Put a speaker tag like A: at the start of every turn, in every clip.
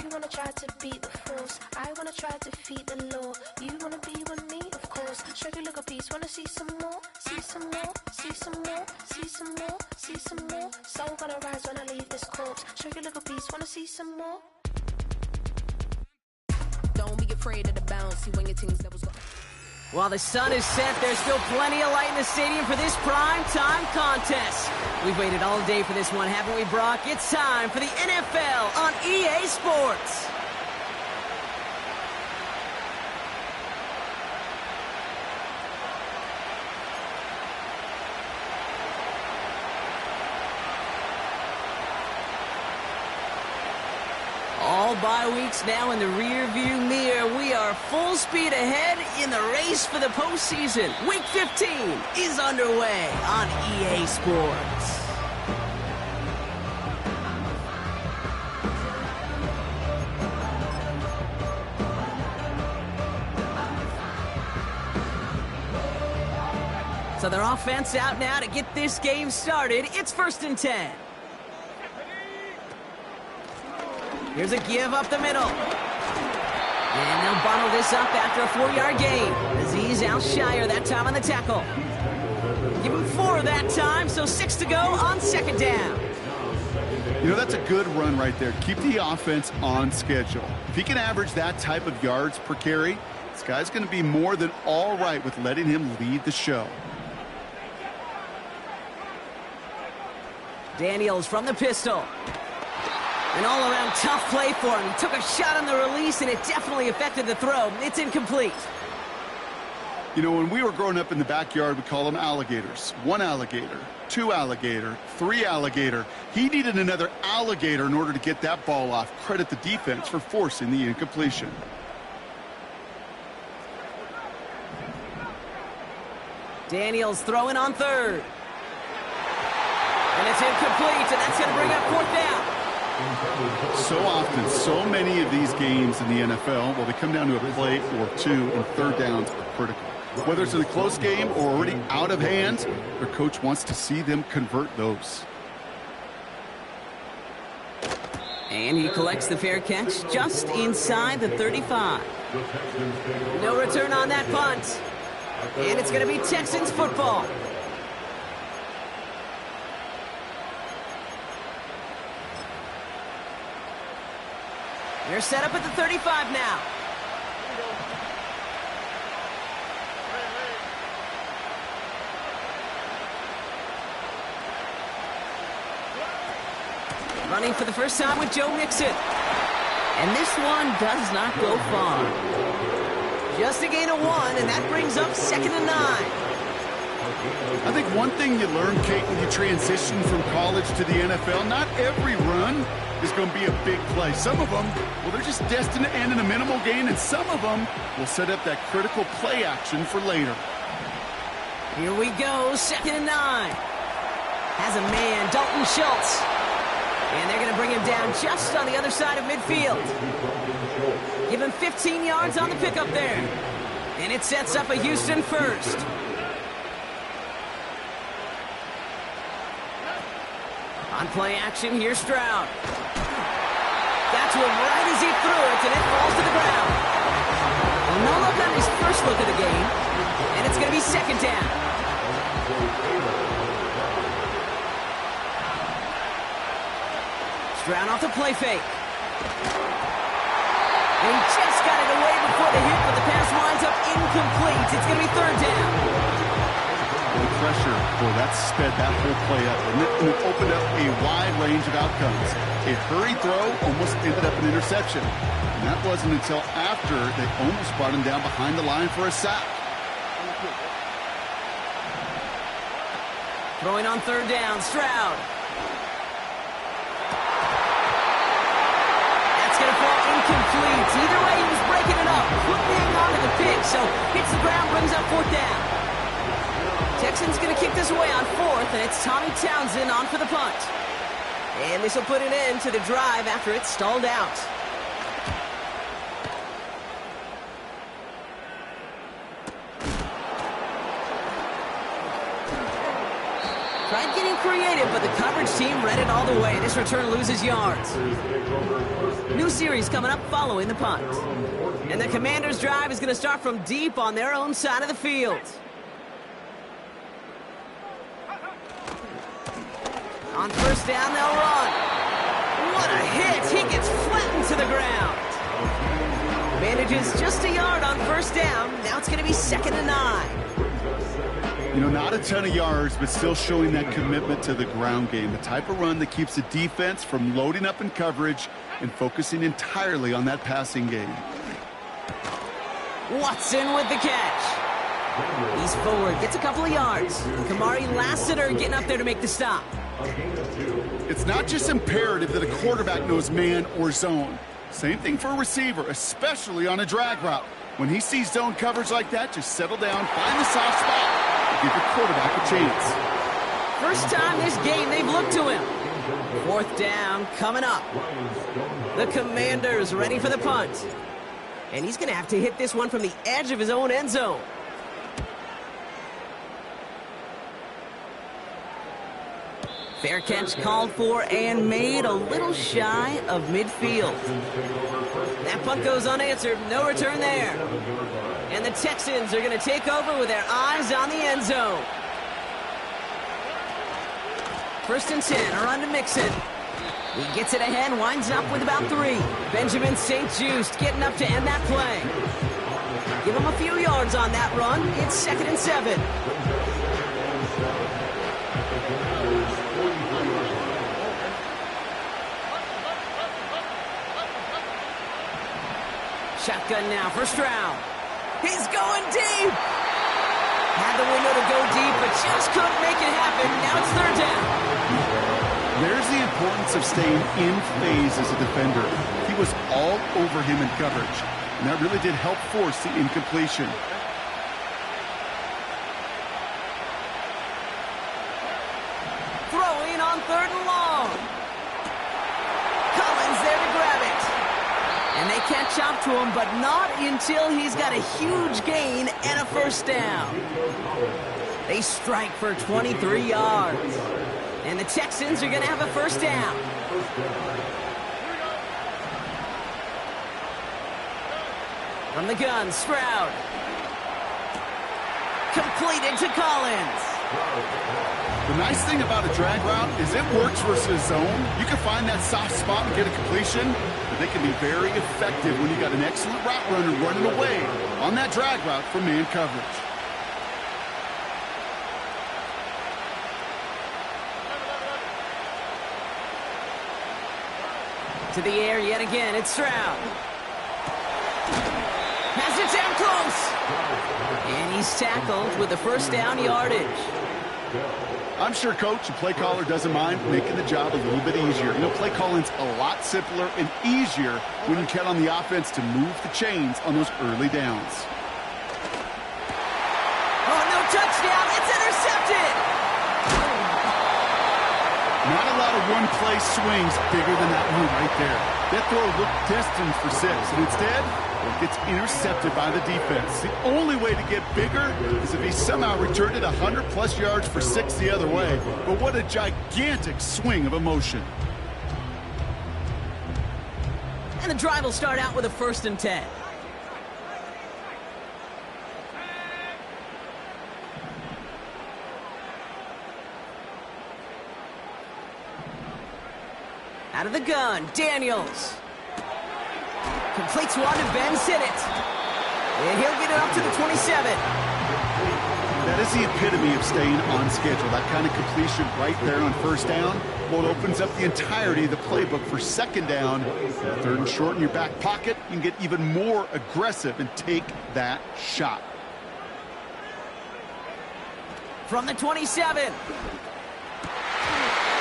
A: You wanna try to beat the force, I wanna try to defeat the law. You wanna be with me, of course. Show you a little piece, wanna see some more, see some more, see some more, see some more, see some more. Soul gonna rise when I leave this corpse. Show you a little piece, wanna see some more.
B: Don't be afraid of the bounce. See when your team's doubles go.
C: While the sun is set, there's still plenty of light in the stadium for this prime time contest. We've waited all day for this one, haven't we, Brock? It's time for the NFL on EA Sports. All bye weeks now in the rearview mirror. We are full speed ahead in the race for the postseason. Week 15 is underway on EA Sports. So their offense out now to get this game started. It's 1st and 10. Here's a give up the middle. And they'll bottle this up after a 4-yard gain. Aziz Al-Shire that time on the tackle. Give him 4 that time, so 6 to go on 2nd down.
D: You know, that's a good run right there. Keep the offense on schedule. If he can average that type of yards per carry, this guy's going to be more than all right with letting him lead the show.
C: Daniels from the pistol. An all-around tough play for him. He took a shot on the release, and it definitely affected the throw. It's incomplete.
D: You know, when we were growing up in the backyard, we call them alligators. 1 alligator, 2 alligator, 3 alligator. He needed another alligator in order to get that ball off. Credit the defense for forcing the incompletion.
C: Daniels throwing on 3rd. And it's incomplete, and that's going to bring up 4th down.
D: So often, so many of these games in the NFL, well, they come down to a play or 2, and 3rd downs are critical. Whether it's in a close game or already out of hand, their coach wants to see them convert those.
C: And he collects the fair catch just inside the 35. No return on that punt. And it's going to be Texans football. They're set up at the 35 now. Running for the first time with Joe Mixon. And this one does not go far. Just a gain of 1, and that brings up 2nd and 9.
D: I think one thing you learn, Kate, when you transition from college to the NFL, not every run is going to be a big play. Some of them, well, they're just destined to end in a minimal gain, and some of them will set up that critical play action for later.
C: Here we go, 2nd and 9. Has a man, Dalton Schultz. And they're going to bring him down just on the other side of midfield. Give him 15 yards on the pickup there. And it sets up a Houston first. On play action, here's Stroud. Got to him right as he threw it, and it falls to the ground. Well, no look on his first look of the game, and it's going to be 2nd down. Stroud off the play fake. And he just got it away before the hit, but the pass winds up incomplete. It's going to be 3rd down.
D: The pressure, boy, that sped that whole play up, and it opened up a wide range of outcomes. A hurried throw almost ended up an interception. And that wasn't until after they almost brought him down behind the line for a sack.
C: Throwing on 3rd down, Stroud. That's going to fall incomplete. Either way, he was breaking it up. Couldn't hang on to the pick, so hits the ground, brings up 4th down. Texans going to kick this away on 4th, and it's Tommy Townsend on for the punt. And this will put an end to the drive after it's stalled out. Tried getting little creative, but the coverage team read it all the way. This return loses yards. New series coming up following the punt. And the Commanders' drive is going to start from deep on their own side of the field. On first down, they'll run. What a hit! He gets flattened to the ground. Manages just a yard on first down. Now it's going to be 2nd and 9.
D: You know, not a ton of yards, but still showing that commitment to the ground game. The type of run that keeps the defense from loading up in coverage and focusing entirely on that passing game.
C: Watson with the catch. He's forward, gets a couple of yards. Kamari Lassiter getting up there to make the stop.
D: It's not just imperative that a quarterback knows man or zone. Same thing for a receiver, especially on a drag route. When he sees zone coverage like that, just settle down, find the soft spot, and give your quarterback a chance.
C: First time this game they've looked to him. 4th down coming up. The Commanders ready for the punt. And he's going to have to hit this one from the edge of his own end zone. Fair catch called for and made, a little shy of midfield. That punt goes unanswered. No return there. And the Texans are going to take over with their eyes on the end zone. 1st and 10, a run to Mixon. He gets it ahead, winds up with about 3. Benjamin St. Juste getting up to end that play. Give him a few yards on that run. It's 2nd and 7. Shotgun now for Stroud. He's going deep. Had the window to go deep, but just couldn't make it happen. Now it's 3rd down.
D: There's the importance of staying in phase as a defender. He was all over him in coverage, and that really did help force the incompletion.
C: Throwing on 3rd and long. Collins there to grab it. And they catch up to him, but not until he's got a huge gain and a 1st down. They strike for 23 yards. And the Texans are going to have a 1st down. From the gun, Stroud. Completed to Collins.
D: The nice thing about a drag route is it works versus zone. You can find that soft spot and get a completion, but they can be very effective when you got an excellent route runner running away on that drag route from man coverage.
C: To the air yet again, it's Stroud. Has it down close. And he's tackled with the 1st down yardage.
D: I'm sure coach and play caller doesn't mind making the job a little bit easier. You know, play calling's a lot simpler and easier when you count on the offense to move the chains on those early downs.
C: Oh, no touchdown. It's intercepted.
D: Not a lot of one-play swings bigger than that one right there. That throw looked destined for 6, and instead, it gets intercepted by the defense. The only way to get bigger is if he somehow returned it 100-plus yards for 6 the other way. But what a gigantic swing of emotion.
C: And the drive will start out with a 1st and 10. Out of the gun, Daniels. Completes one to Ben Sinnott. And he'll get it up to the 27.
D: That is the epitome of staying on schedule. That kind of completion right there on 1st down. Well, it opens up the entirety of the playbook for 2nd down. 3rd and short in your back pocket. You can get even more aggressive and take that shot.
C: From the 27.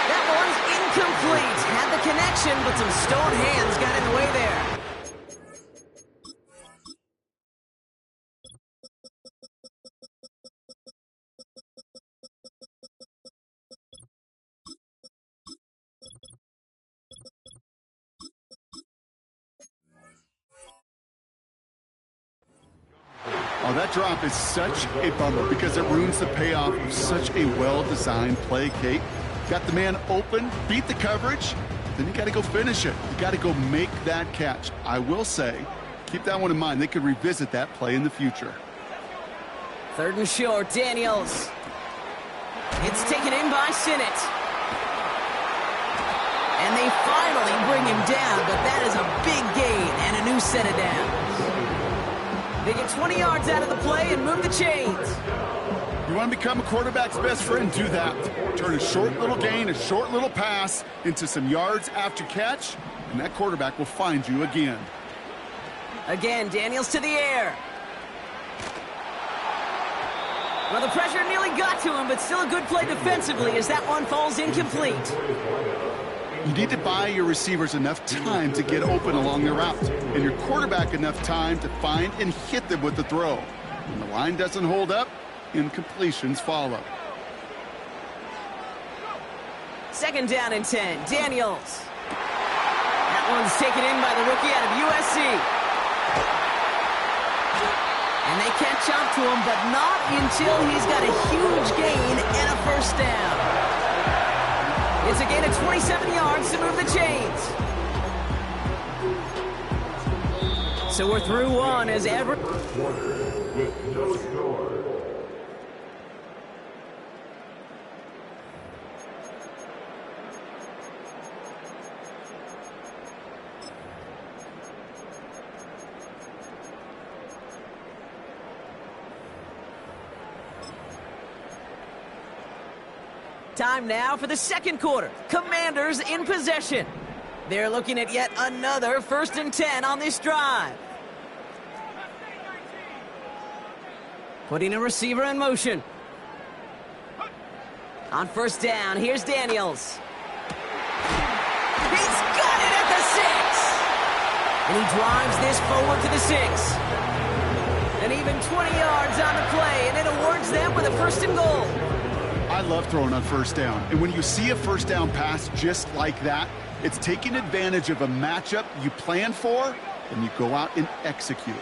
C: That one's incomplete. Had the connection, but some stone hands got in the way there.
D: Oh, that drop is such a bummer because it ruins the payoff of such a well-designed play, Kate. Got the man open, beat the coverage, then you got to go finish it. You got to go make that catch. I will say, keep that one in mind. They could revisit that play in the future.
C: 3rd and short, Daniels. It's taken in by Sinnott. And they finally bring him down, but that is a big gain and a new set of downs. They get 20 yards out of the play and move the chains.
D: You want to become a quarterback's best friend, do that. Turn a short little gain, a short little pass into some yards after catch, and that quarterback will find you again.
C: Again, Daniels to the air. Well, the pressure nearly got to him, but still a good play defensively as that one falls incomplete.
D: You need to buy your receivers enough time to get open along their route, and your quarterback enough time to find and hit them with the throw. When the line doesn't hold up, incompletions follow.
C: 2nd down and 10, Daniels. That one's taken in by the rookie out of USC. And they catch up to him, but not until he's got a huge gain and a 1st down. It's a gain of 27 yards to move the chains. So we're through one as ever. Time now for the 2nd quarter. Commanders in possession. They're looking at yet another 1st and 10 on this drive. Putting a receiver in motion. On 1st down, here's Daniels. He's got it at the 6. And he drives this forward to the 6. And even 20 yards on the play, and it awards them with a 1st and goal.
D: I love throwing on 1st down. And when you see a 1st down pass just like that, it's taking advantage of a matchup you plan for, and you go out and execute.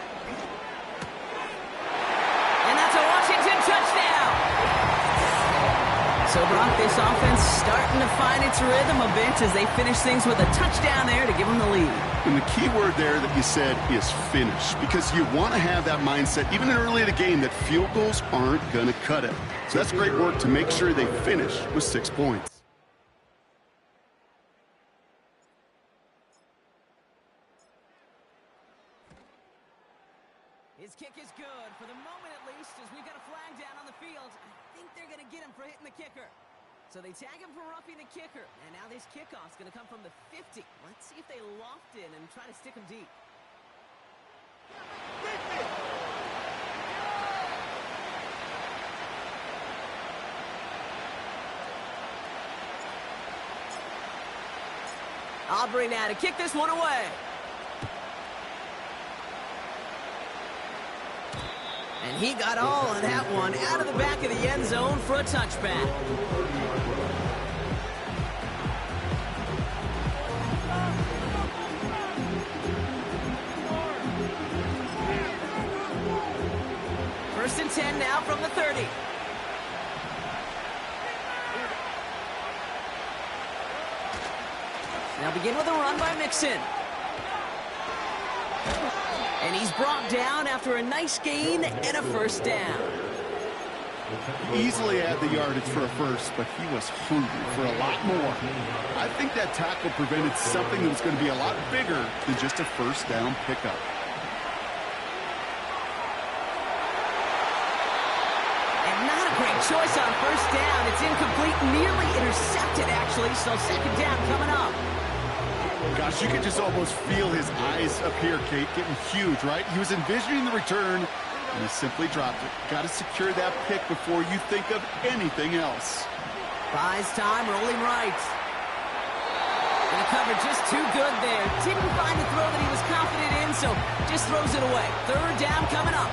C: And that's a Washington touchdown. So, Brock, this offense starting to find its rhythm a bit as they finish things with a touchdown there to give them the lead.
D: And the key word there that you said is finish, because you want to have that mindset, even early in the game, that field goals aren't going to cut it. So that's great work to make sure they finish with 6 points.
C: His kick is good, for the moment at least, as we've got a flag down on the field. I think they're going to get him for hitting the kicker. So they tag him for roughing the kicker, and now this kickoff's going to come from the 50. Let's see if they loft in and try to stick him deep. Aubrey now to kick this one away. And he got all of that one out of the back of the end zone for a touchback. First and 10 now from the 30. Now begin with a run by Mixon. And he's brought down after a nice gain and a 1st down.
D: Easily had the yardage for a 1st, but he was hungry for a lot more. I think that tackle prevented something that was going to be a lot bigger than just a 1st down pickup.
C: And not a great choice on 1st down. It's incomplete, nearly intercepted actually, so 2nd down coming up.
D: Gosh, you could just almost feel his eyes up here, Kate, getting huge, right? He was envisioning the return, and he simply dropped it. Got to secure that pick before you think of anything else.
C: Buys time, rolling right. And the cover just too good there. Didn't find the throw that he was confident in, so just throws it away. 3rd down coming up.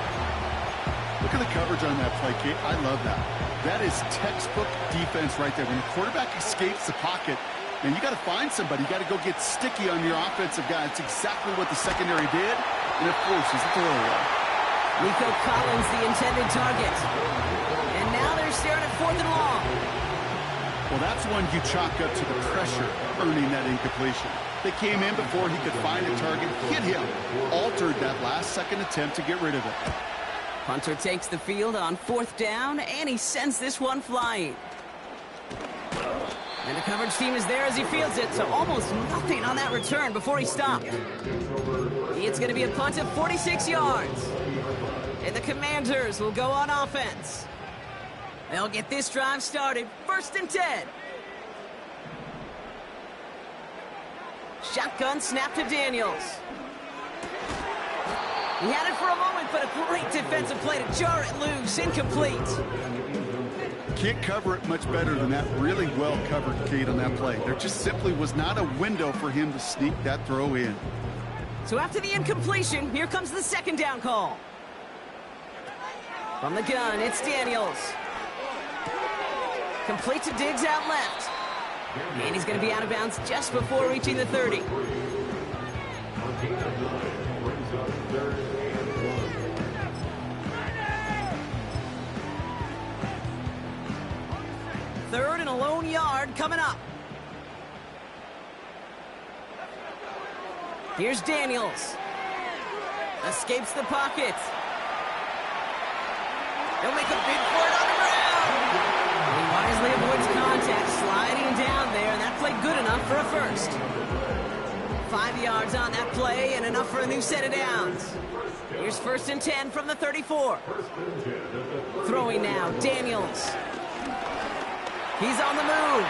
D: Look at the coverage on that play, Kate. I love that. That is textbook defense right there. When the quarterback escapes the pocket, and you got to find somebody. You got to go get sticky on your offensive guy. It's exactly what the secondary did, and it forces the throwaway.
C: Nico Collins, the intended target. And now they're staring at 4th and long.
D: Well, that's one you chalk up to the pressure earning that incompletion. They came in before he could find a target, hit him, altered that last-second attempt to get rid of it.
C: Punter takes the field on 4th down, and he sends this one flying. And the coverage team is there as he fields it, so almost nothing on that return before he stopped. It's going to be a punt of 46 yards. And the Commanders will go on offense. They'll get this drive started. 1st and 10. Shotgun snap to Daniels. He had it for a moment, but a great defensive play to jar it loose. Incomplete.
D: Can't cover it much better than that. Really well covered, Kate, on that play. There just simply was not a window for him to sneak that throw in.
C: So after the incompletion, here comes the 2nd down call. From the gun, it's Daniels. Complete to Diggs out left. And he's going to be out of bounds just before reaching the 30. Third and a lone yard coming up. Here's Daniels. Escapes the pocket. He'll make a big for it on the ground. He wisely avoids contact, sliding down there, and that played good enough for a first. 5 yards on that play, and enough for a new set of downs. Here's 1st and 10 from the 34. Throwing now, Daniels. He's on the move.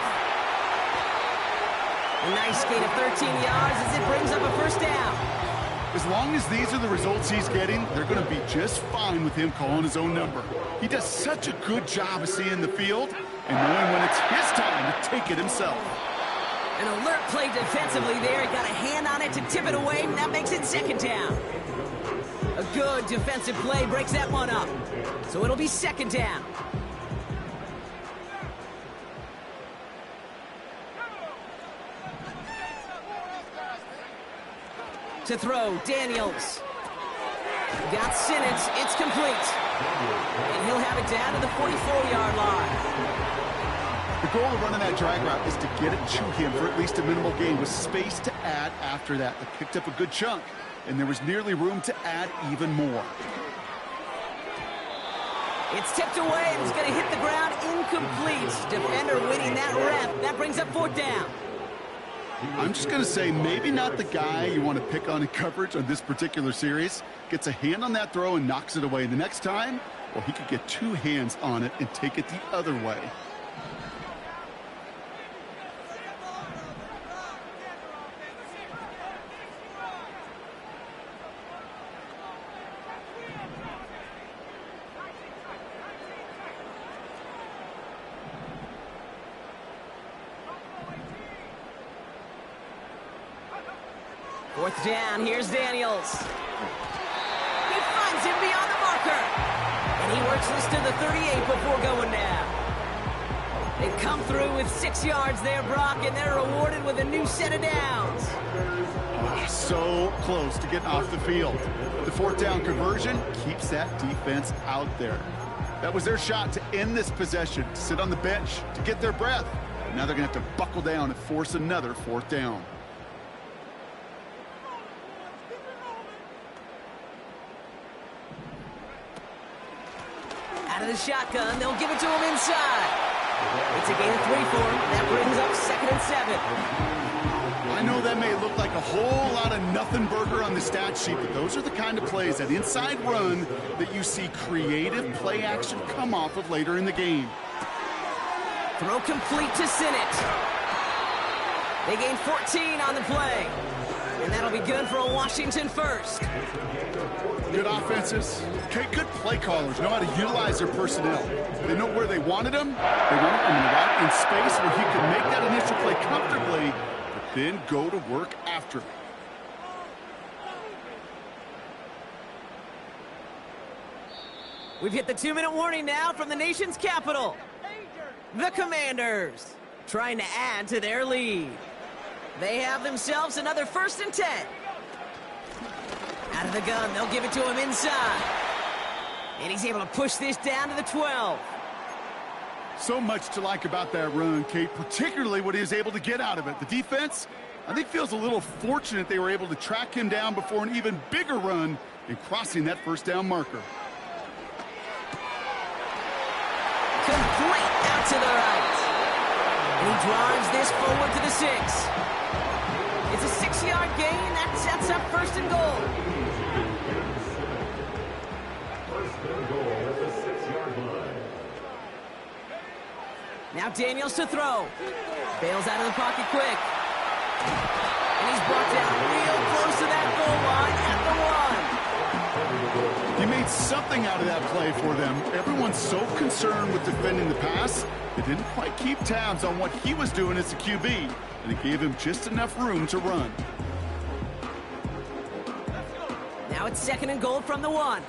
C: A nice gain of 13 yards as it brings up a 1st down.
D: As long as these are the results he's getting, they're going to be just fine with him calling his own number. He does such a good job of seeing the field and knowing when it's his time to take it himself.
C: An alert play defensively there. He got a hand on it to tip it away, and that makes it 2nd down. A good defensive play breaks that one up. So it'll be 2nd down. To throw, Daniels. Got Sinnott, it's complete. And he'll have it down to the 44-yard line.
D: The goal of running that drag route is to get it to him for at least a minimal gain with space to add after that. They picked up a good chunk, and there was nearly room to add even more.
C: It's tipped away, and it's going to hit the ground incomplete. Defender winning that rep. That brings up 4th down.
D: I'm just going to say maybe not the guy you want to pick on in coverage on this particular series. Gets a hand on that throw and knocks it away. The next time, well, he could get 2 hands on it and take it the other way.
C: Fourth down, here's Daniels. He finds him beyond the marker. And he works this to the 38 before going down. They come through with 6 yards there, Brock, and they're rewarded with a new set of downs.
D: So close to getting off the field. The 4th down conversion keeps that defense out there. That was their shot to end this possession, to sit on the bench, to get their breath. Now they're going to have to buckle down and force another 4th down.
C: Out of the shotgun, they'll give it to him inside. It's a gain of 3 for him. That brings up 2nd and 7.
D: I know that may look like a whole lot of nothing burger on the stat sheet, but those are the kind of plays, that inside run, that you see creative play action come off of later in the game.
C: Throw complete to Sinnott. They gain 14 on the play. And that'll be good for a Washington first.
D: Good offenses. Okay, good play callers know how to utilize their personnel. They know where they wanted them. They wanted them right in space where he could make that initial play comfortably, but then go to work after it.
C: We've hit the 2-minute warning now from the nation's capital. The Commanders trying to add to their lead. They have themselves another 1st and 10. Out of the gun, they'll give it to him inside. And he's able to push this down to the 12.
D: So much to like about that run, Kate, particularly what he was able to get out of it. The defense, I think, feels a little fortunate they were able to track him down before an even bigger run in crossing that first down marker.
C: Complete out to the right. And he drives this forward to the 6. It's a 6-yard gain. That sets up first and goal.
E: First and goal at the 6-yard line.
C: Now Daniels to throw. Bails out of the pocket quick. And he's brought down real close to that goal line at the 1.
D: He made something out of that play for them. Everyone's so concerned with defending the pass, they didn't quite keep tabs on what he was doing as a QB, and it gave him just enough room to run.
C: Now it's 2nd and goal from the 1.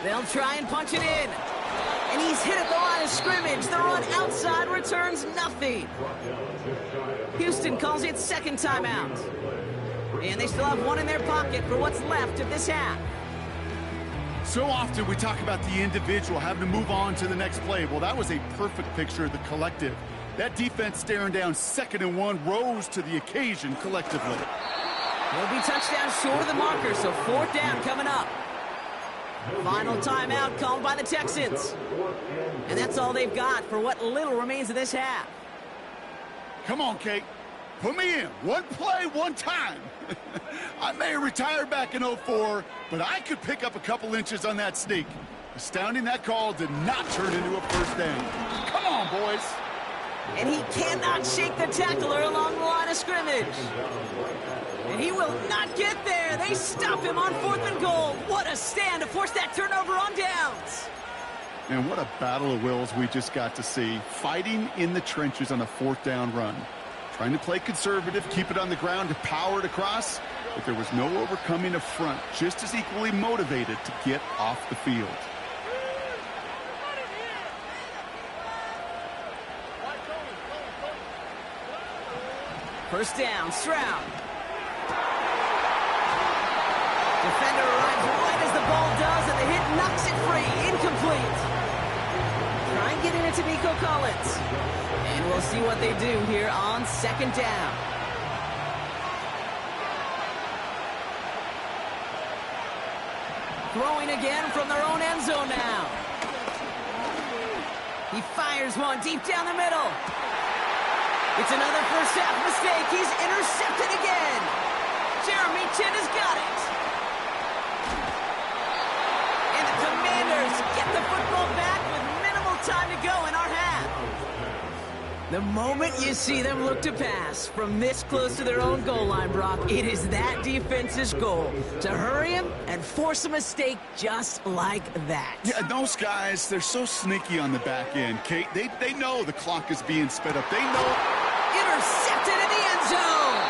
C: They'll try and punch it in. And he's hit at the line of scrimmage. The run outside returns nothing. Houston calls it 2nd timeout. And they still have 1 in their pocket for what's left of this half.
D: So often we talk about the individual having to move on to the next play. Well, that was a perfect picture of the collective. That defense staring down 2nd and 1 rose to the occasion collectively.
C: He'll be touchdown short of the marker, so 4th down coming up. Final timeout called by the Texans. And that's all they've got for what little remains of this half.
D: Come on, Kate. Put me in. One play, one time. I may have retired back in 04, but I could pick up a couple inches on that sneak. Astounding that call did not turn into a first down. Come on, boys.
C: And he cannot shake the tackler along the line of scrimmage. And he will not get there. They stop him on 4th and goal. What a stand to force that turnover on downs.
D: And what a battle of wills we just got to see. Fighting in the trenches on a 4th down run. Trying to play conservative, keep it on the ground to power it across. But there was no overcoming a front, just as equally motivated to get off the field.
C: First down, Stroud. Defender arrives right as the ball does, and the hit knocks it free. Incomplete. Try and get in it to Nico Collins. And we'll see what they do here on 2nd down. Throwing again from their own end zone now. He fires one deep down the middle. It's another first half mistake. He's intercepted again. Jeremy Chin has got it. And the Commanders get the football back with minimal time to go in our half. The moment you see them look to pass from this close to their own goal line, Brock, it is that defense's goal to hurry him and force a mistake just like that.
D: Yeah, those guys, they're so sneaky on the back end, Kate. They know the clock is being sped up. They know.
C: Intercepted in the end zone.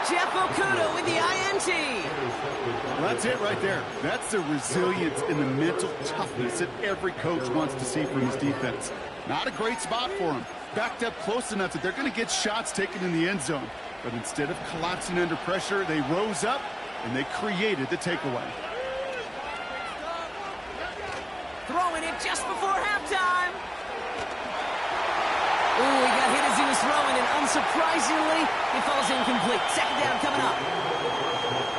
C: Jeff Okuda with the INT.
D: Well, that's it right there. That's the resilience and the mental toughness that every coach wants to see from his defense. Not a great spot for him. Backed up close enough that they're going to get shots taken in the end zone. But instead of collapsing under pressure, they rose up and they created the takeaway.
C: Throwing it just before halftime. Ooh, he got hit as he was throwing, and unsurprisingly, he falls incomplete. 2nd down coming up.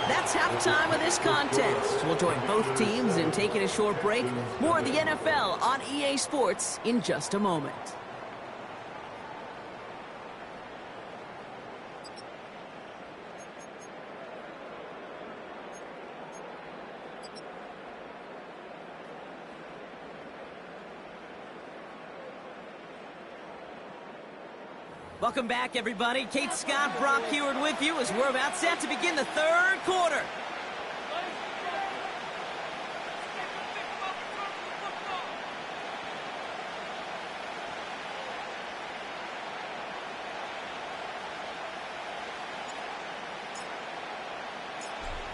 C: That's halftime of this contest. We'll join both teams in taking a short break. More of the NFL on EA Sports in just a moment. Welcome back, everybody. Kate Scott, Brock Heward with you as we're about set to begin the 3rd quarter.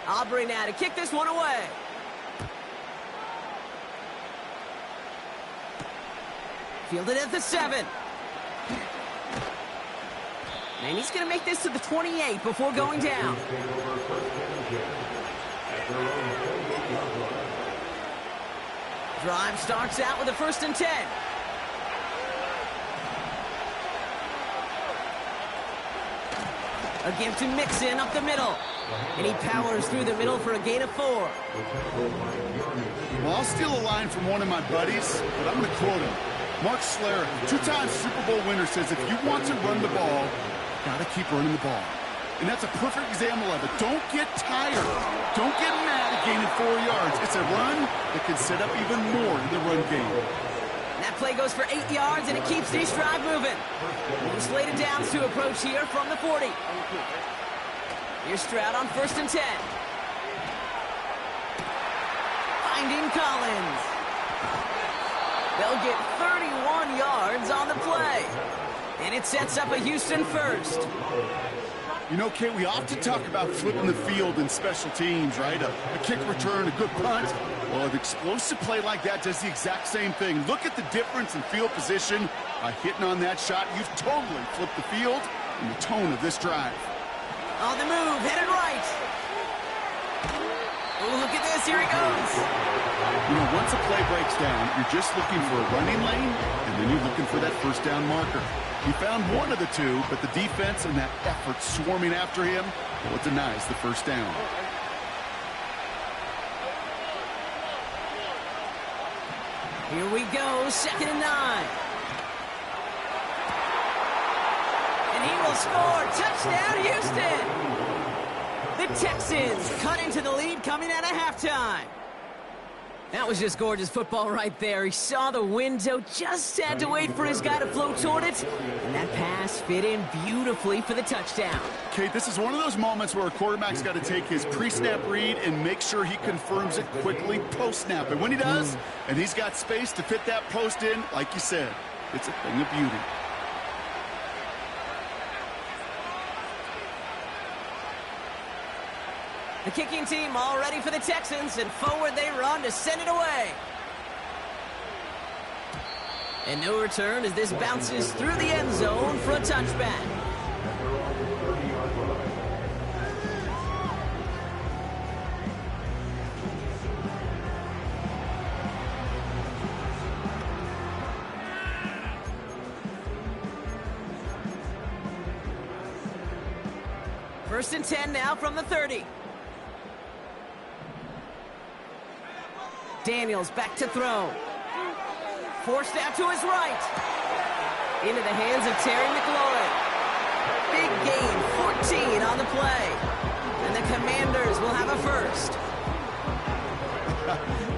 C: Aubrey now to kick this one away. Fielded at the 7. And he's going to make this to the 28 before going down. Drive starts out with a 1st and 10. A give to Mixon up the middle. And he powers through the middle for a gain of 4.
D: Well, I'll steal a line from one of my buddies, but I'm going to quote him. Mark Schlereth, 2-time Super Bowl winner, says if you want to run the ball, got to keep running the ball. And that's a perfect example of it. Don't get tired. Don't get mad at gaining 4 yards. It's a run that can set up even more in the run game.
C: And that play goes for 8 yards, and it keeps this drive moving. Slated downs to approach here from the 40. Here's Stroud on 1st and 10. Finding Collins. They'll get 31 yards on the play. And it sets up a Houston 1st.
D: You know, Kate, we often talk about flipping the field in special teams, right? A kick return, a good punt. Well, an explosive play like that does the exact same thing. Look at the difference in field position. By hitting on that shot, you've totally flipped the field and the tone of this drive.
C: On the move, headed right. Oh, look at this, here he goes.
D: You know, once a play breaks down, you're just looking for a running lane, and then you're looking for that 1st down marker. He found one of the two, but the defense and that effort swarming after him, well, it denies the 1st down.
C: Here we go, 2nd and 9. And he will score. Touchdown, Houston. The Texans cut into the lead coming out of halftime. That was just gorgeous football right there. He saw the window, just had to wait for his guy to float toward it. And that pass fit in beautifully for the touchdown.
D: Kate, this is one of those moments where a quarterback's got to take his pre-snap read and make sure he confirms it quickly post-snap. And when he does, and he's got space to fit that post in, like you said, it's a thing of beauty.
C: The kicking team all ready for the Texans, and forward they run to send it away. And no return as this bounces through the end zone for a touchback. First and 10 now from the 30. Daniels back to throw. Forced out to his right. Into the hands of Terry McLaurin. Big gain, 14 on the play. And the Commanders will have a 1st.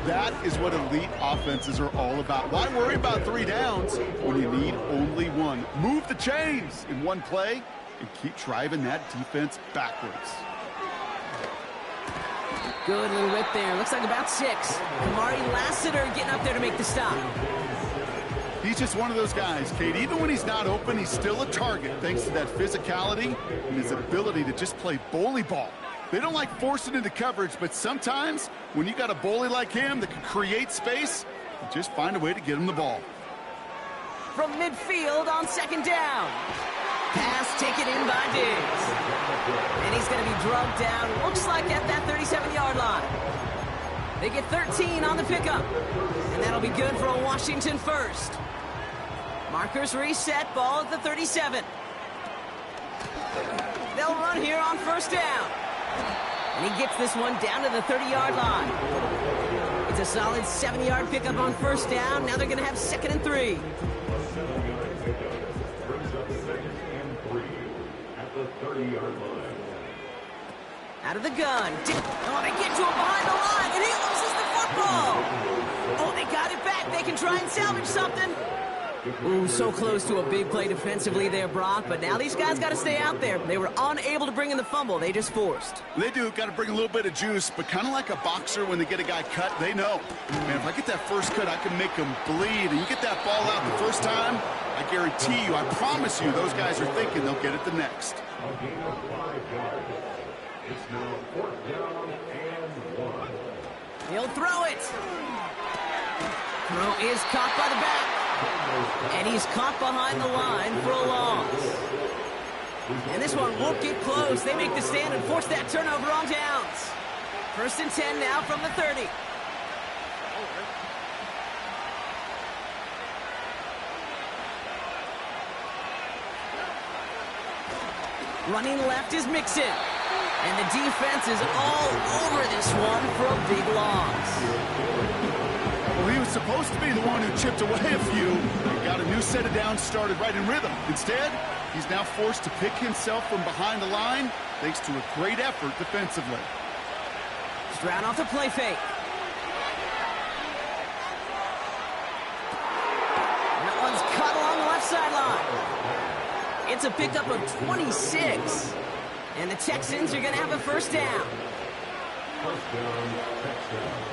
D: That is what elite offenses are all about. Why worry about 3 downs when you need only 1? Move the chains in one play and keep driving that defense backwards.
C: Good little rip there. Looks like about 6. Kamari Lassiter getting up there to make the stop.
D: He's just one of those guys, Kate. Even when he's not open, he's still a target thanks to that physicality and his ability to just play bully ball. They don't like forcing into coverage, but sometimes when you got a bully like him that can create space, you just find a way to get him the ball.
C: From midfield on 2nd down. Pass taken in by Diggs. And he's going to be drugged down, looks like at that 37-yard line. They get 13 on the pickup. And that'll be good for a Washington 1st. Markers reset, ball at the 37. They'll run here on 1st down. And he gets this one down to the 30-yard line. It's a solid 7-yard pickup on 1st down. Now they're going to have 2nd and 3. Out of the gun. Oh, they get to him behind the line, and he loses the football. Oh, they got it back. They can try and salvage something. Ooh, so close to a big play defensively there, Brock, but now these guys got to stay out there. They were unable to bring in the fumble. They just forced.
D: They do. Got to bring a little bit of juice, but kind of like a boxer when they get a guy cut, they know. Man, if I get that first cut, I can make him bleed. And you get that ball out the first time, I guarantee you, I promise you, those guys are thinking they'll get it the next.
E: It's now 4th down and 1.
C: He'll throw it. Throw is caught by the back. And he's caught behind the line for a loss. And this one won't get close. They make the stand and force that turnover on downs. 1st and 10 now from the 30. Running left is Mixon. And the defense is all over this one for a big loss.
D: Well, he was supposed to be the one who chipped away a few and got a new set of downs started right in rhythm. Instead, he's now forced to pick himself from behind the line thanks to a great effort defensively.
C: Stroud off the play fake. That one's cut along the left sideline. It's a pickup of 26. And the Texans are going to have a 1st down.
E: First down, Texans.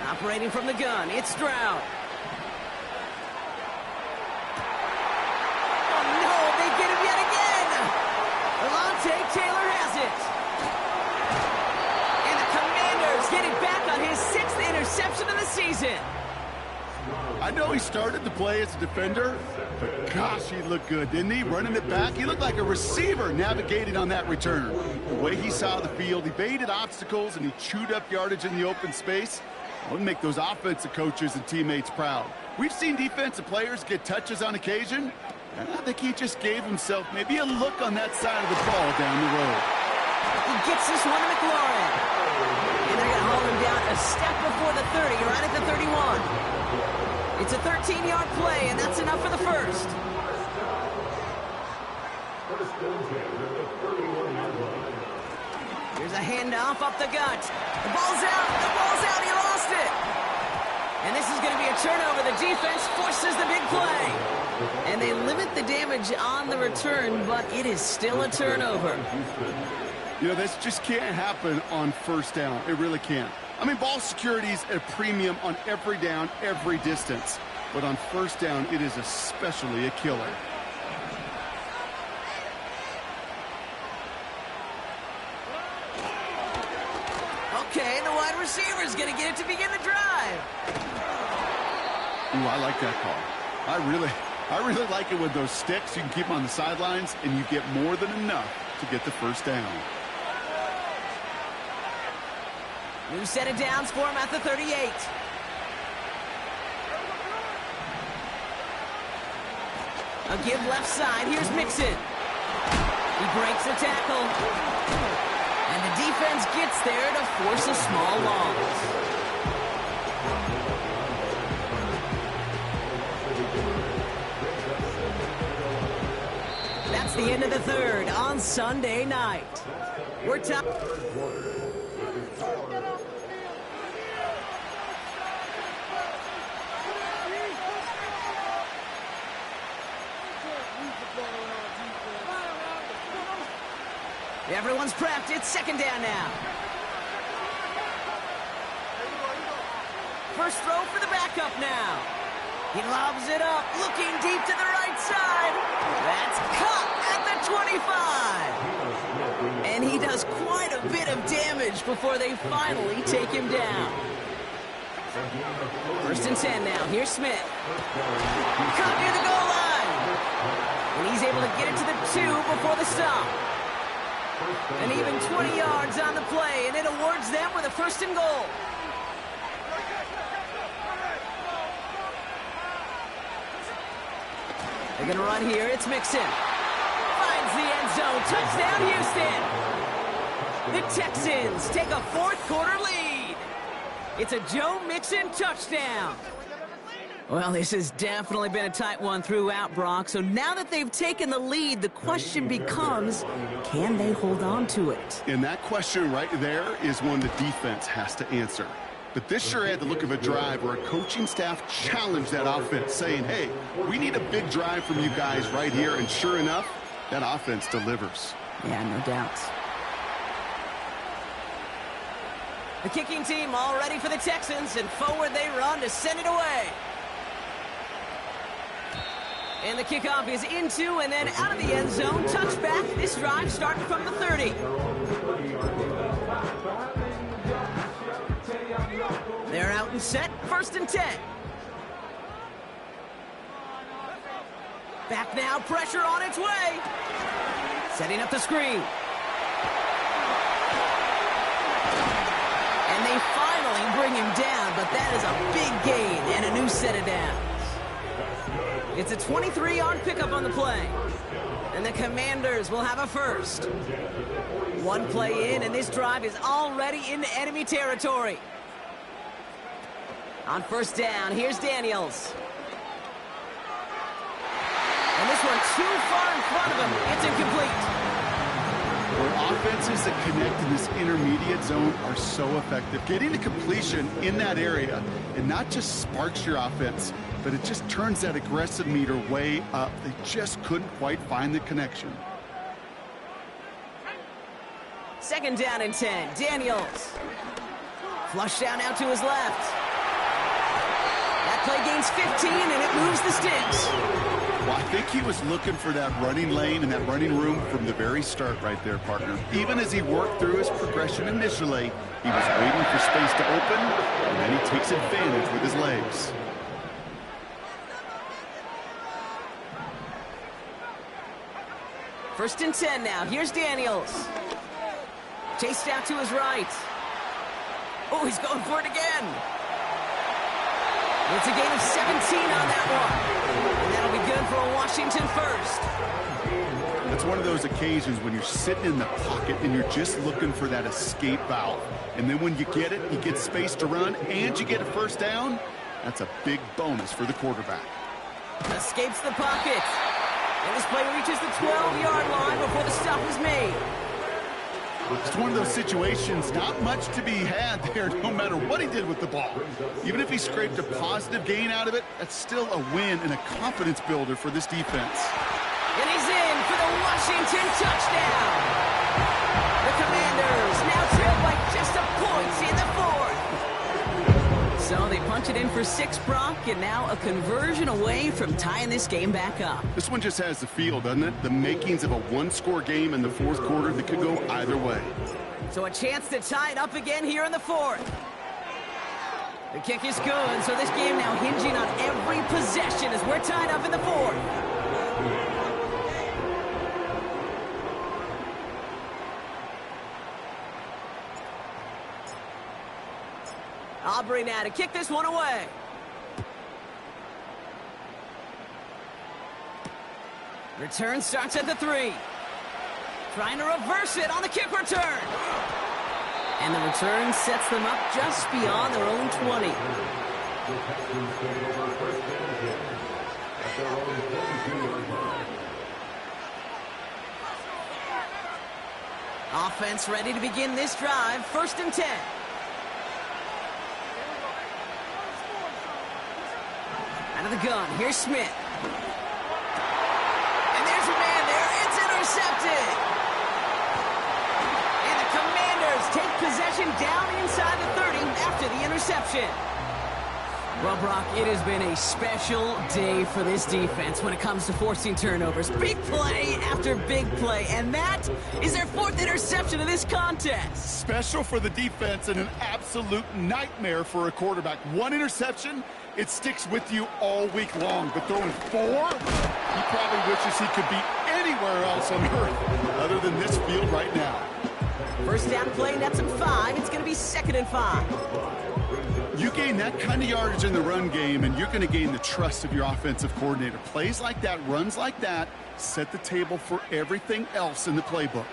C: Operating from the gun, it's Stroud. Oh no, they get him yet again! Alontae Taylor has it. And the Commanders get it back on his 6th interception of the season.
D: I know he started the play as a defender, but gosh, he looked good, didn't he? Running it back, he looked like a receiver navigating on that return. The way he saw the field, he baited obstacles and he chewed up yardage in the open space. It would make those offensive coaches and teammates proud. We've seen defensive players get touches on occasion, and I think he just gave himself maybe a look on that side of the ball down the road.
C: He gets this one to McLaurin. And they're going to hold him down a step before the 30, right at the 31. It's a 13-yard play, and that's enough for the 1st.
E: First and 10 at the 31-yard line.
C: Here's a handoff up the gut. The ball's out. The ball's out. He lost it. And this is going to be a turnover. The defense forces the big play. And they limit the damage on the return, but it is still a turnover.
D: You know, this just can't happen on 1st down. It really can't. I mean, ball security's a premium on every down, every distance. But on 1st down, it is especially a killer.
C: Okay, the wide receiver's going to get it to begin the drive.
D: Ooh, I like that call. I really like it with those sticks. You can keep them on the sidelines, and you get more than enough to get the 1st down.
C: New set of downs for him at the 38. A give left side. Here's Mixon. He breaks the tackle. And the defense gets there to force a small loss. That's the end of the 3rd on Sunday night. We're top. Everyone's prepped. It's 2nd down now. First throw for the backup now. He lobs it up, looking deep to the right side. That's caught at the 25. And he does quite a bit of damage before they finally take him down. 1st and 10 now. Here's Smith. Cut near the goal line. And he's able to get it to the 2 before the stop. And even 20 yards on the play, and it awards them with a 1st and goal. They're going to run here. It's Mixon. Finds the end zone. Touchdown, Houston. The Texans take a 4th quarter lead. It's a Joe Mixon touchdown. Well, this has definitely been a tight one throughout, Brock. So now that they've taken the lead, the question becomes, can they hold on to it?
D: And that question right there is one the defense has to answer. But this sure had the look of a drive where a coaching staff challenged that offense, saying, hey, we need a big drive from you guys right here. And sure enough, that offense delivers.
C: Yeah, no doubt. The kicking team all ready for the Texans, and forward they run to send it away. And the kickoff is into and then out of the end zone. Touchback. This drive starting from the 30. They're out and set. 1st and 10. Back now. Pressure on its way. Setting up the screen. And they finally bring him down, but that is a big gain and a new set of downs. It's a 23-yard pickup on the play. And the Commanders will have a first. One play in, and this drive is already into enemy territory. On 1st down, here's Daniels. And this one too far in front of him. It's incomplete.
D: Well, offenses that connect in this intermediate zone are so effective. Getting to completion in that area, it not just sparks your offense, but it just turns that aggressive meter way up. They just couldn't quite find the connection.
C: 2nd down and 10. Daniels. Flush down out to his left. That play gains 15, and it moves the sticks.
D: Well, I think he was looking for that running lane and that running room from the very start right there, partner. Even as he worked through his progression initially, he was waiting for space to open, and then he takes advantage with his legs.
C: First and 10 now. Here's Daniels. Chased out to his right. Oh, he's going for it again. It's a gain of 17 on that one. And that'll be good for a Washington first.
D: It's one of those occasions when you're sitting in the pocket and you're just looking for that escape valve. And then when you get it, you get space to run, and you get a first down. That's a big bonus for the quarterback.
C: Escapes the pocket. And this play reaches the 12-yard line before the stop is made.
D: It's one of those situations, not much to be had there, no matter what he did with the ball. Even if he scraped a positive gain out of it, that's still a win and a confidence builder for this defense.
C: And he's in for the Washington touchdown. The Commanders now trail by just a point in the 4th. So they punch it in for 6, Brock, and now a conversion away from tying this game back up.
D: This one just has the feel, doesn't it? The makings of a one-score game in the 4th quarter that could go either way.
C: So a chance to tie it up again here in the 4th. The kick is good, so this game now hinging on every possession as we're tied up in the 4th. Aubrey now to kick this one away. Return starts at the 3. Trying to reverse it on the kick return. And the return sets them up just beyond their own 20. Offense ready to begin this drive. 1st and 10. Out of the gun, here's Smith. And there's a man there. It's intercepted. And the Commanders take possession down inside the 30 after the interception. Well, Brock, it has been a special day for this defense when it comes to forcing turnovers. Big play after big play, and that is their 4th interception of this contest.
D: Special for the defense and an absolute nightmare for a quarterback. One interception, it sticks with you all week long. But throwing 4, he probably wishes he could be anywhere else on earth other than this field right now.
C: First down play, nets him 5. It's going to be 2nd and 5.
D: You gain that kind of yardage in the run game, and you're going to gain the trust of your offensive coordinator. Plays like that, runs like that, set the table for everything else in the playbook.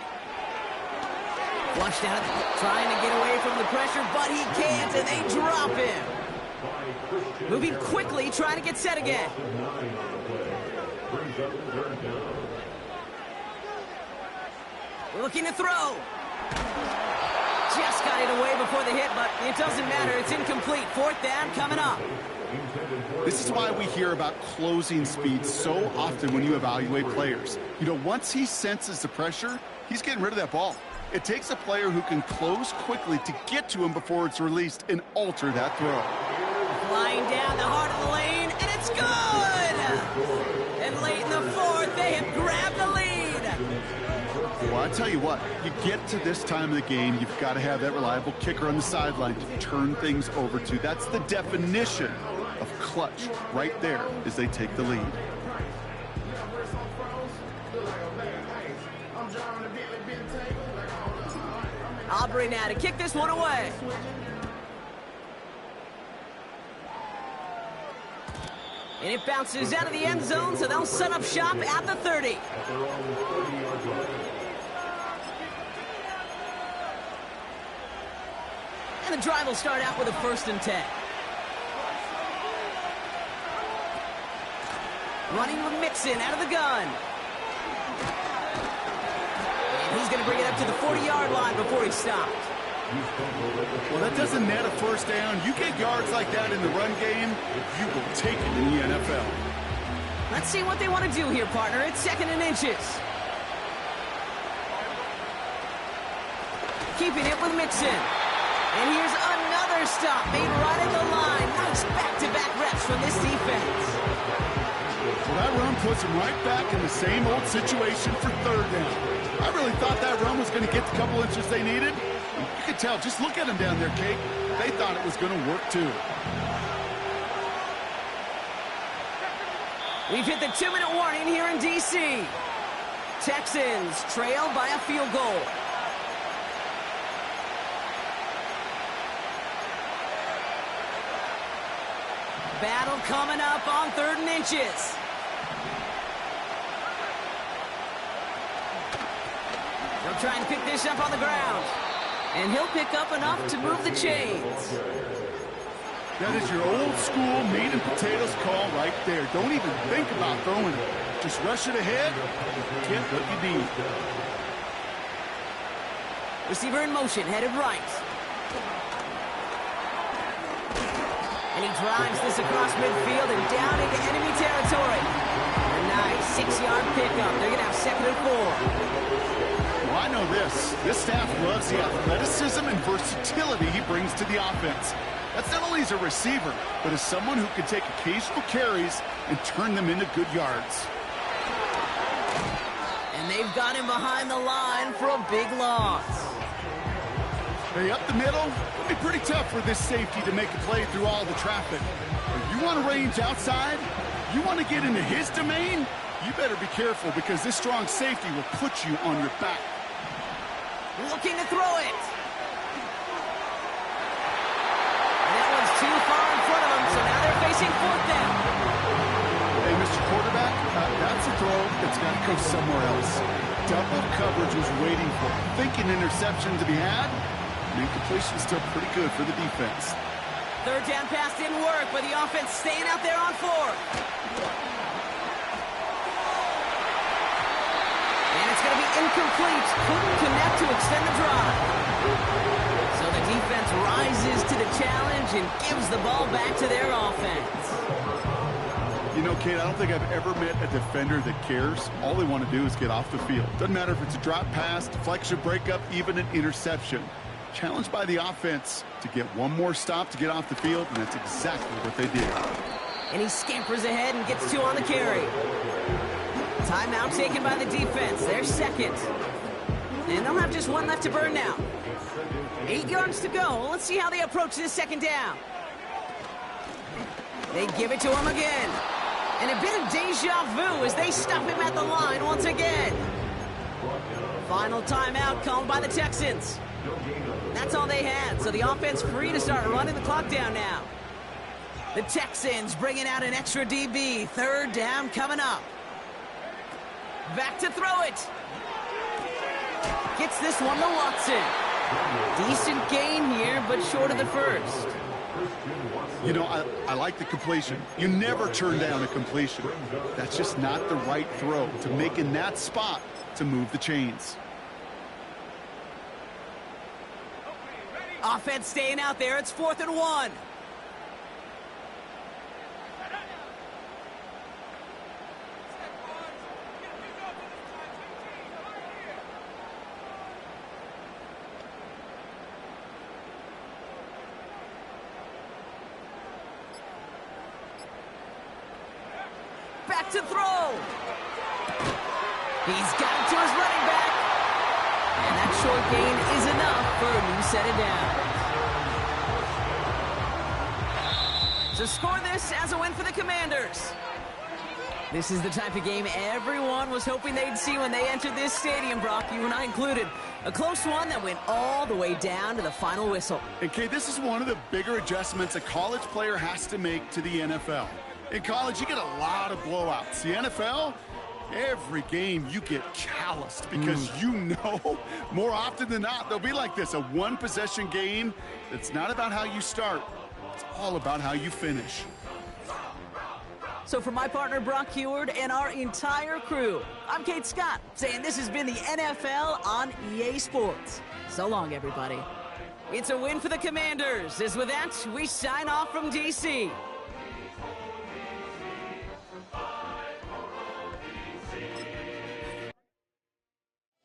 C: Flushed out, trying to get away from the pressure, but he can't, and they drop him. Moving quickly, trying to get set again. Looking to throw. Just got it away before the hit, but it doesn't matter. It's incomplete. 4th down coming up.
D: This is why we hear about closing speed so often when you evaluate players. You know, once he senses the pressure, he's getting rid of that ball. It takes a player who can close quickly to get to him before it's released and alter that throw.
C: Flying down the heart of the lane, and it's good! And late in the fourth, they have grabbed the lead.
D: Well, I tell you what, you get to this time of the game, you've got to have that reliable kicker on the sideline to turn things over to. That's the definition of clutch right there as they take the lead.
C: Aubrey now to kick this one away. And it bounces out of the end zone, so they'll set up shop at the 30. And the drive will start out with a 1st and 10. Running with Mixon out of the gun. And he's going to bring it up to the 40-yard line before he stopped.
D: Well, that doesn't net a first down. You get yards like that in the run game, you will take it in the NFL.
C: Let's see what they want to do here, partner. It's 2nd and inches. Keeping it with Mixon. And here's another stop made right at the line. Nice back-to-back reps from this defense.
D: Well, that run puts them right back in the same old situation for 3rd down. I really thought that run was going to get the couple inches they needed. You could tell, just look at them down there, Kate. They thought it was going to work too.
C: We've hit the 2-minute warning here in D.C. Texans trail by a field goal. Battle coming up on 3rd and inches. They're trying to pick this up on the ground. And he'll pick up enough to move the chains.
D: That is your old school meat and potatoes call right there. Don't even think about throwing it. Just rush it ahead, get what you need.
C: Receiver in motion, headed right. And he drives this across midfield and down into enemy territory. A nice 6-yard pickup. They're going to have 2nd and 4.
D: Well, I know this. This staff loves the athleticism and versatility he brings to the offense. That's not only as a receiver, but as someone who can take occasional carries and turn them into good yards.
C: And they've got him behind the line for a big loss.
D: Hey, up the middle, it'll be pretty tough for this safety to make a play through all the traffic. If you want to range outside, you want to get into his domain, you better be careful because this strong safety will put you on your back.
C: Looking to throw it. And that one's too far in front of them, so now they're facing 4th down.
D: Hey, Mr. Quarterback, that's a throw that's got to go somewhere else. Double coverage was waiting for it. Thinking interception to be had. And incompletion's still pretty good for the defense.
C: 3rd down pass didn't work, but the offense staying out there on 4th. And it's going to be incomplete. Couldn't connect to extend the drive. So the defense rises to the challenge and gives the ball back to their offense.
D: You know, Kate, I don't think I've ever met a defender that cares. All they want to do is get off the field. Doesn't matter if it's a drop pass, deflection, breakup, even an interception. Challenged by the offense to get one more stop to get off the field, and that's exactly what they did.
C: And he scampers ahead and gets 2 on the carry. Timeout taken by the defense. They're 2nd. And they'll have just 1 left to burn now. 8 yards to go. Let's see how they approach this 2nd down. They give it to him again. And a bit of deja vu as they stop him at the line once again. Final timeout called by the Texans. That's all they had, so the offense free to start running the clock down now. The Texans bringing out an extra DB. 3rd down coming up. Back to throw it. Gets this one to Watson. Decent gain here, but short of the 1st.
D: You know, I like the completion. You never turn down a completion. That's just not the right throw to make in that spot to move the chains.
C: Offense staying out there. It's 4th and 1. back to throw. He's got it to his running back. And that short gain is enough for a new set of downs. To score this as a win for the Commanders. This is the type of game everyone was hoping they'd see when they entered this stadium, Brock, you and I included. A close one that went all the way down to the final whistle.
D: And Kay, this is one of the bigger adjustments a college player has to make to the NFL. In college, you get a lot of blowouts. The NFL, every game you get calloused because you know more often than not they'll be like this, a one-possession game. It's not about how you start. It's all about how you finish.
C: So for my partner, Brock Heward, and our entire crew, I'm Kate Scott, saying this has been the NFL on EA Sports. So long, everybody. It's a win for the Commanders. As with that, we sign off from D.C.